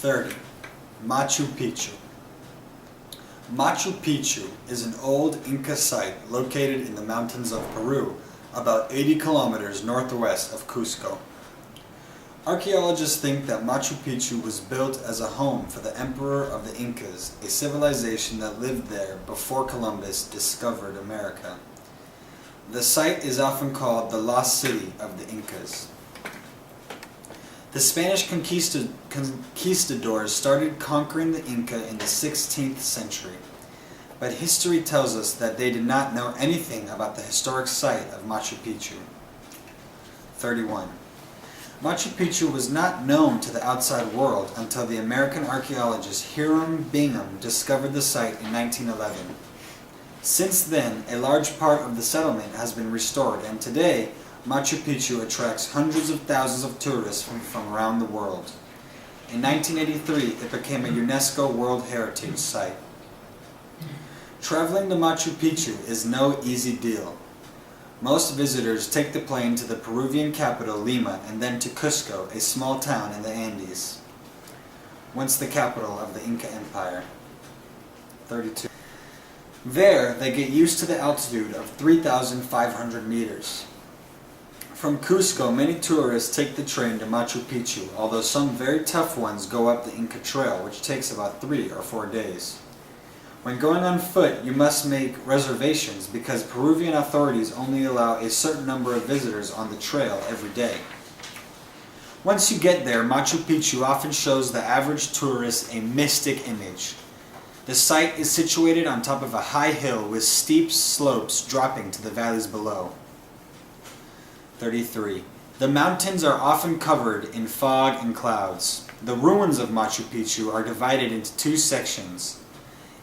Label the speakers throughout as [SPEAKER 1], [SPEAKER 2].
[SPEAKER 1] 30. Machu Picchu. Machu Picchu is an old Inca site located in the mountains of Peru, about 80 kilometers northwest of Cusco. Archaeologists think that Machu Picchu was built as a home for the Emperor of the Incas, a civilization that lived there before Columbus discovered America. The site is often called the Lost City of the Incas. The Spanish conquistadors started conquering the Inca in the 16th century, but history tells us that they did not know anything about the historic site of Machu Picchu. 31. Machu Picchu was not known to the outside world until the American archaeologist Hiram Bingham discovered the site in 1911. Since then, a large part of the settlement has been restored, and today, Machu Picchu attracts hundreds of thousands of tourists from around the world. In 1983, it became a UNESCO World Heritage Site. Traveling to Machu Picchu is no easy deal. Most visitors take the plane to the Peruvian capital, Lima, and then to Cusco, a small town in the Andes, once the capital of the Inca Empire. 32. There, they get used to the altitude of 3,500 meters. From Cusco, many tourists take the train to Machu Picchu, although some very tough ones go up the Inca Trail, which takes about 3 or 4 days. When going on foot, you must make reservations because Peruvian authorities only allow a certain number of visitors on the trail every day. Once you get there, Machu Picchu often shows the average tourist a mystic image. The site is situated on top of a high hill with steep slopes dropping to the valleys below. 33. The mountains are often covered in fog and clouds. The ruins of Machu Picchu are divided into 2 sections.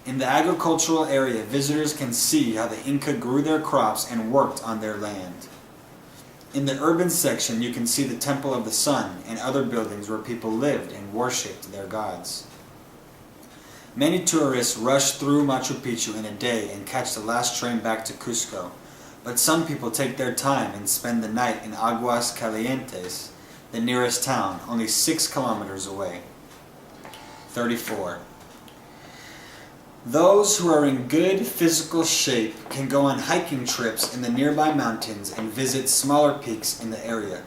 [SPEAKER 1] In the agricultural area, visitors can see how the Inca grew their crops and worked on their land. In the urban section, you can see the Temple of the Sun and other buildings where people lived and worshipped their gods. Many tourists rush through Machu Picchu in a day and catch the last train back to Cusco, but some people take their time and spend the night in Aguas Calientes, the nearest town, only 6 kilometers away. 34. Those who are in good physical shape can go on hiking trips in the nearby mountains and visit smaller peaks in the area.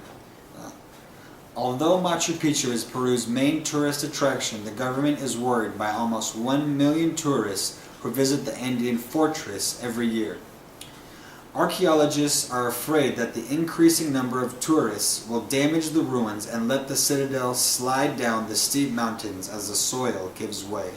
[SPEAKER 1] Although Machu Picchu is Peru's main tourist attraction, the government is worried by almost 1 million tourists who visit the Andean fortress every year. Archaeologists are afraid that the increasing number of tourists will damage the ruins and let the citadel slide down the steep mountains as the soil gives way.